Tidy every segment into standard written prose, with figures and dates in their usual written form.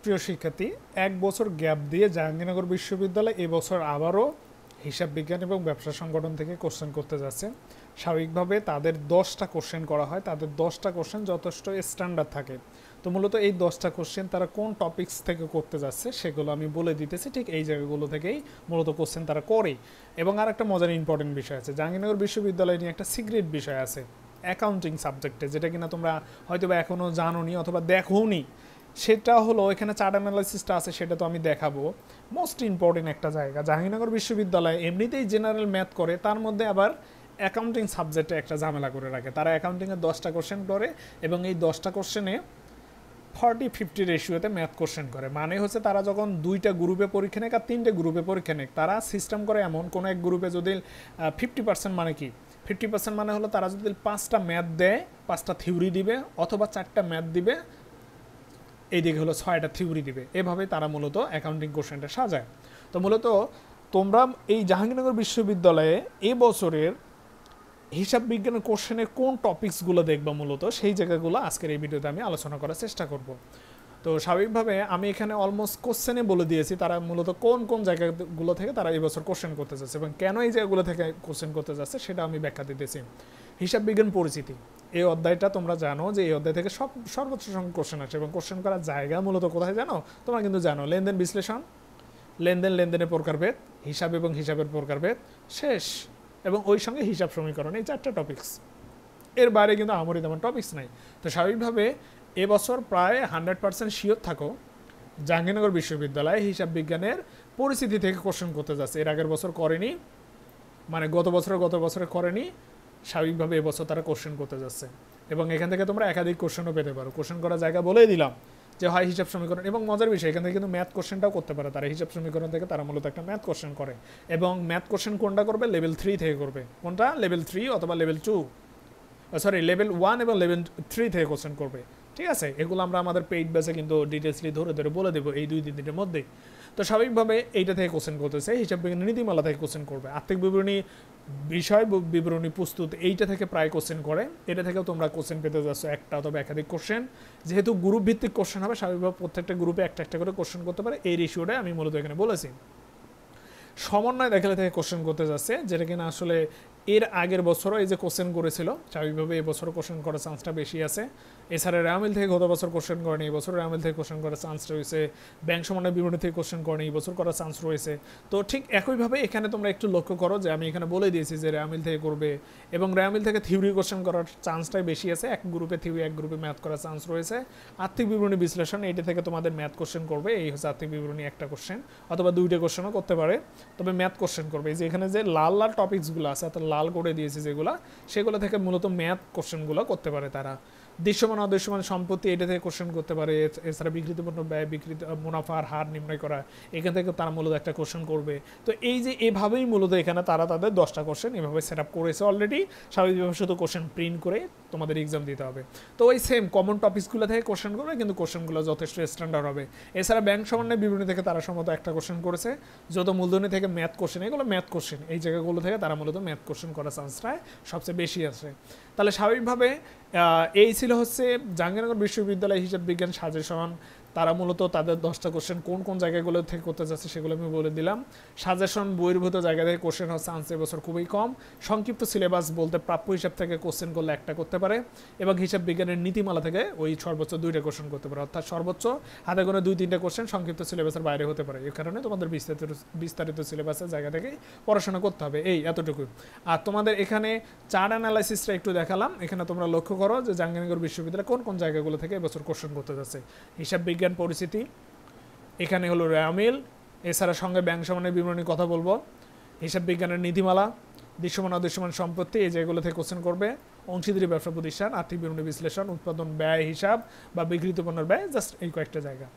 প্রিয় শিক্ষার্থী, এক বছর গ্যাপ দিয়ে জাহাঙ্গীরনগর বিশ্ববিদ্যালয় এবছর আবারও হিসাব বিজ্ঞান এবং ব্যবসা সংগঠন থেকে কোশ্চেন করতে যাচ্ছে। স্বাভাবিকভাবে তাদের 10টা কোশ্চেন করা হয়, তাদের 10টা কোশ্চেন যথেষ্ট স্ট্যান্ডার্ড থাকে। তো মূলত এই 10টা কোশ্চেন তারা কোন টপিকস থেকে করতে যাচ্ছে সেগুলো আমি বলে দিতেছি। ঠিক এই জায়গাগুলো থেকেই মূলত কোশ্চেন তারা করে। এবং আর একটা মজার ইম্পর্টেন্ট বিষয় আছে, জাহাঙ্গীরনগর বিশ্ববিদ্যালয় নিয়ে একটা সিক্রেট বিষয় আছে অ্যাকাউন্টিং সাবজেক্টে, যেটা কিনা তোমরা হয়তো বা এখনও জানোনি অথবা দেখোনি। সেটা হলো এখানে চার্ট অ্যানালাইসিসটা আছে, সেটা তো আমি দেখাবো। মোস্ট ইম্পর্টেন্ট একটা জায়গা, জাহাঙ্গীরনগর বিশ্ববিদ্যালয় এমনিতেই জেনারেল ম্যাথ করে, তার মধ্যে আবার অ্যাকাউন্টিং সাবজেক্টে একটা ঝামেলা করে রাখে। তারা অ্যাকাউন্টিংয়ে 10টা কোশ্চেন করে এবং এই 10টা কোশ্চেনে 40-50 রেশিওতে ম্যাথ কোশ্চেন করে। মানে হচ্ছে তারা যখন 2টা গ্রুপে পরীক্ষা নেয় আর 3টে গ্রুপে পরীক্ষা নেয়, তারা সিস্টেম করে এমন কোনো এক গ্রুপে যদি 50% মানে কি 50% মানে হলো তারা যদি 5টা ম্যাথ দেয়, 5টা থিওরি দিবে, অথবা 4টা ম্যাথ দিবে, এইদিকে হলো 6টা থিওরি দিবে। এভাবে তারা মূলত অ্যাকাউন্টিং কোশ্চেনটা সাজায়। তো মূলত তোমরা এই জাহাঙ্গীরনগর বিশ্ববিদ্যালয়ে এবছরের হিসাব বিজ্ঞানের কোশ্চেনের কোন টপিকসগুলো দেখবা, মূলত সেই জায়গাগুলো আজকের এই ভিডিওতে আমি আলোচনা করার চেষ্টা করব। তো স্বাভাবিকভাবে আমি এখানে অলমোস্ট কোশ্চেনে বলে দিয়েছি তারা মূলত কোন কোন জায়গাগুলো থেকে তারা এবছর কোশ্চেন করতে যাচ্ছে এবং কেন এই জায়গাগুলো থেকে কোশ্চেন করতে যাচ্ছে সেটা আমি ব্যাখ্যা দিতেছি। হিসাব বিজ্ঞান পরিচিতি, এই অধ্যায়টা তোমরা জানো যে এই অধ্যায় থেকে সর্বোচ্চ সংখ্যক কোশ্চেন আসে এবং কোশ্চেন করার জায়গা মূলত কোথায় জানো? তোমরা কিন্তু জানো, লেনদেন বিশ্লেষণ, লেনদেনের প্রকারভেদ, হিসাব এবং হিসাবের প্রকারভেদ, শেষ এবং ওই সঙ্গে হিসাব সমীকরণ, এই 4টা টপিকস। এর বাইরে কিন্তু আমারই তেমন টপিকস নাই। তো স্বাভাবিকভাবে এবছর প্রায় 100% শিওর থাকো জাহাঙ্গীরনগর বিশ্ববিদ্যালয় হিসাব বিজ্ঞানের পরিস্থিতি থেকে কোশ্চেন করতে যাচ্ছে। এর আগের বছর করেনি, মানে গত বছরে করেনি, স্বাভাবিকভাবে এবছর তারা কোশ্চেন করতে যাচ্ছে। এবং এখান থেকে তোমরা একাধিক কোশ্চেনও পেতে পারো। কোশ্চেন করার জায়গা বলেই দিলাম যে হয় হিসাব সমীকরণ, এবং মজার বিষয় এখান থেকে কিন্তু ম্যাথ কোশ্চেনটাও করতে পারে তারা। হিসাব সমীকরণ থেকে তারা মূলত একটা ম্যাথ কোশ্চেন করে, এবং ম্যাথ কোশ্চেন কোনটা করবে? লেভেল 3 থেকে করবে। কোনটা? লেভেল 3 অথবা লেভেল 2, লেভেল 1 এবং লেভেল 3 থেকে কোশ্চেন করবে। ঠিক আছে, এগুলো আমরা আমাদের পেইড ব্যাচে কিন্তু ডিটেলসলি ধরে বলে দেবো এই 2-3 দিনের মধ্যেই। তো স্বাভাবিকভাবে এইটা থেকে কোশ্চেন করতেছে, হিসাব বিজ্ঞানের নীতিমালা থেকে কোশ্চেন করবে, আর্থিক বিবরণী, বিষয় বিবরণী প্রস্তুত, এইটা থেকে প্রায় কোশ্চেন করে। এটা থেকেও তোমরা কোশ্চেন পেতে যাচ্ছ একটা অথবা একাধিক কোশ্চেন। যেহেতু গ্রুপ ভিত্তিক কোশ্চেন হবে, স্বাভাবিকভাবে প্রত্যেকটা গ্রুপে একটা একটা করে কোশ্চেন করতে পারে, এই রেশিওটাই আমি মূলত এখানে বলেছি। সমন্বয় দেখালে থেকে কোশ্চেন করতে যাচ্ছে, যেটা কিনা আসলে এর আগের বছরও এই যে কোশ্চেন করেছিল, স্বাভাবিকভাবে এবছরও কোশ্চেন করার চান্সটা বেশি আছে। এছাড়া র্যামিল থেকে গত বছর কোশ্চেন করেনি, এই বছর র্যামিল থেকে কোশ্চেন করার চান্স রয়েছে। ব্যাংক সমন্বয় বিবরণী থেকে কোশ্চেন করেনি, এই বছর করার চান্স রয়েছে। তো ঠিক একইভাবে এখানে তোমরা একটু লক্ষ্য করো যে আমি এখানে বলে দিয়েছি যে র্যামিল থেকে করবে, এবং র্যামিল থেকে থিওরি কোশ্চেন করার চান্সটাই বেশি আছে। এক গ্রুপে থিওরি, এক গ্রুপে ম্যাথ করার চান্স রয়েছে। আর্থিক বিবরণী বিশ্লেষণ, এইটা থেকে তোমাদের ম্যাথ কোশ্চেন করবে, এই হচ্ছে আর্থিক বিবরণী একটা কোশ্চেন অথবা 2টা কোশ্চেনও করতে পারে, তবে ম্যাথ কোশ্চেন করবে। এই যে এখানে যে লাল টপিকসগুলো আছে, অর্থাৎ লাল করে দিয়েছে যেগুলো, সেগুলো থেকে মূলত ম্যাথ কোশ্চেনগুলো করতে পারে তারা। দৃশ্যমান অদৃশ্যমান সম্পত্তি, এটা থেকে কোশ্চেন করতে পারে। এছাড়া বিকৃতিপূর্ণ ব্যয়, মুনাফার হার নির্ণয় করা, এখান থেকে তারা মূলত একটা কোশ্চেন করবে। তো এই যে এভাবেই মূলত এখানে তারা তাদের 10টা কোশ্চেন এভাবে সেট আপ করেছে অলরেডি। স্বাভাবিকভাবে শুধু কোশ্চেন প্রিন্ট করে তোমাদের এক্সাম দিতে হবে। তো ওই সেম কমন টপিকসগুলো থেকে কোশ্চেন করবে, কিন্তু কোশ্চেনগুলো যথেষ্ট স্ট্যান্ডার্ড হবে। এছাড়া ব্যাংক সমন্বয় বিবরণী থেকে তারা সম্ভবত একটা কোশ্চেন করেছে। যত মূলধনী থেকে ম্যাথ কোশ্চেন, এগুলো ম্যাথ কোশ্চেন, এই জায়গাগুলো থেকে তারা মূলত ম্যাথ কোশ্চেন করার চান্সটাই সবচেয়ে বেশি আছে। তাহলে স্বাভাবিকভাবে এই ছিল হচ্ছে জাহাঙ্গীরনগর বিশ্ববিদ্যালয় হিসাব বিজ্ঞান সাজেশন। তারা মূলত তাদের 10টা কোশ্চেন কোন কোন জায়গাগুলো থেকে করতে যাচ্ছে সেগুলো আমি বলে দিলাম। সাজেশন বহির্ভূত জায়গা থেকে কোশ্চেন হওয়ার চান্স এবছর খুবই কম। সংক্ষিপ্ত সিলেবাস বলতে প্রাপ্য হিসাব থেকে কোশ্চেন করলে একটা করতে পারে, এবং হিসাব বিজ্ঞানের নীতিমালা থেকে ওই সর্বোচ্চ 2টা কোশ্চেন করতে পারে, অর্থাৎ সর্বোচ্চ হাতে গোনা 2-3টা কোশ্চেন সংক্ষিপ্ত সিলেবাসের বাইরে হতে পারে। এই কারণে তোমাদের বিস্তারিত সিলেবাসের জায়গা থেকে পড়াশোনা করতে হবে, এই এতটুকু। আর তোমাদের এখানে চার্ট অ্যানালাইসিসটা একটু দেখালাম। এখানে তোমরা লক্ষ্য করো যে জাহাঙ্গীরনগর বিশ্ববিদ্যালয় কোন কোন জায়গাগুলো থেকে এবছর কোশ্চেন করতে যাচ্ছে। হিসাব বিজ্ঞান পরিচিতি, এখানে হলো র্যামিল, এছাড়া সঙ্গে ব্যাংক সমন্বয় বিবরণী কথা বলবো, হিসাব বিজ্ঞানের নীতিমালা, দৃশ্যমান অদৃশ্যমান সম্পত্তি, এই জায়গাগুলো থেকে কোশ্চেন করবে। অংশীদারি ব্যবসা প্রতিষ্ঠান, আর্থিক বিবরণী বিশ্লেষণ, উৎপাদন ব্যয় হিসাব বা বিক্রিত পণ্যের ব্যয়, জাস্ট এই কয়েকটা জায়গা।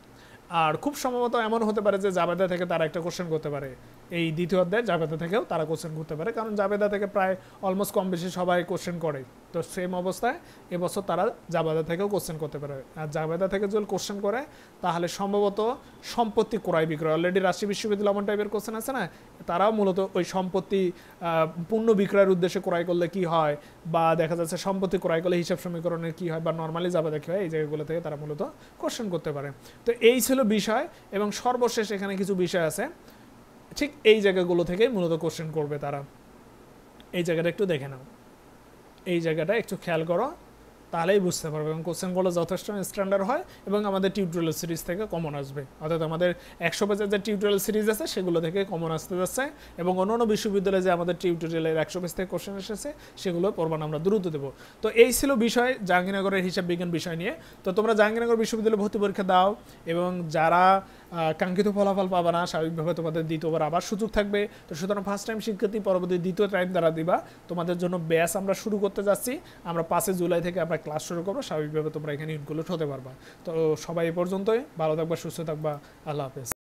আর খুব সম্ভবত এমন হতে পারে যে জাবেদা থেকে তারা একটা কোশ্চেন করতে পারে, এই দ্বিতীয় অধ্যায় জাবেদা থেকেও তারা কোশ্চেন করতে পারে, কারণ জাবেদা থেকে প্রায় অলমোস্ট কম বেশি সবাই কোশ্চেন করে। তো তো সেম অবস্থায় এবছর তারা জাবেদা থেকেও কোশ্চেন করতে পারে। আর জাবেদা থেকে যদি কোশ্চেন করে তাহলে সম্ভবত সম্পত্তি ক্রয় বিক্রয়, অলরেডি রাজশাহী বিশ্ববিদ্যালয় এমন টাইপের কোশ্চেন আছে না, তারাও মূলত ওই সম্পত্তি পূর্ণ বিক্রয়ের উদ্দেশ্যে ক্রয় করলে কি হয়, বা দেখা যাচ্ছে সম্পত্তি ক্রয় করলে হিসাব সমীকরণের কি হয়, বা নর্মালি জাবেদা কি হয়, এই জায়গাগুলো থেকে তারা মূলত কোশ্চেন করতে পারে। তো এই ছিল বিষয়, এবং সর্বশেষ এখানে কিছু বিষয় আছে, ঠিক এই জায়গাগুলো থেকেই মূলত কোশ্চেন করবে তারা। এই জায়গাটা একটু দেখে নাও, এই জায়গাটা একটু খেয়াল করো, তাহলেই বুঝতে পারবে। এবং কোশ্চেনগুলো যথেষ্ট স্ট্যান্ডার্ড হয় এবং আমাদের টিউটোরিয়াল সিরিজ থেকে কমন আসবে, অর্থাৎ আমাদের 100 পেজের যে টিউটোরিয়াল সিরিজ আছে সেগুলো থেকে কমন আসতে যাচ্ছে, এবং অন্যান্য বিশ্ববিদ্যালয়ে যে আমাদের টিউটোরিয়ালের 100 পেজ থেকে কোশ্চেন এসেছে সেগুলো প্রমাণ আমরা দ্রুত দেবো। তো এই ছিল বিষয় জাহাঙ্গীরনগরের হিসাব বিজ্ঞান বিষয় নিয়ে। তো তোমরা জাহাঙ্গীরনগর বিশ্ববিদ্যালয়ে ভর্তি পরীক্ষা দাও, এবং যারা কাঙ্ক্ষিত ফলাফল পাবে না, স্বাভাবিকভাবে তোমাদের দ্বিতীয়বার আবার সুযোগ থাকবে। তো সুতরাং ফার্স্ট টাইম শিক্ষার্থী পরবর্তী দ্বিতীয় টাইম দ্বারা দিবা, তোমাদের জন্য ব্যাচ আমরা শুরু করতে যাচ্ছি। আমরা 5 জুলাই থেকে আমরা ক্লাস শুরু করবো, স্বাভাবিকভাবে তোমরা এখানে ইনক্লুড হতে পারবা। তো সবাই এ পর্যন্তই, ভালো থাকবা, সুস্থ থাকবা, আল্লাহ হাফেজ।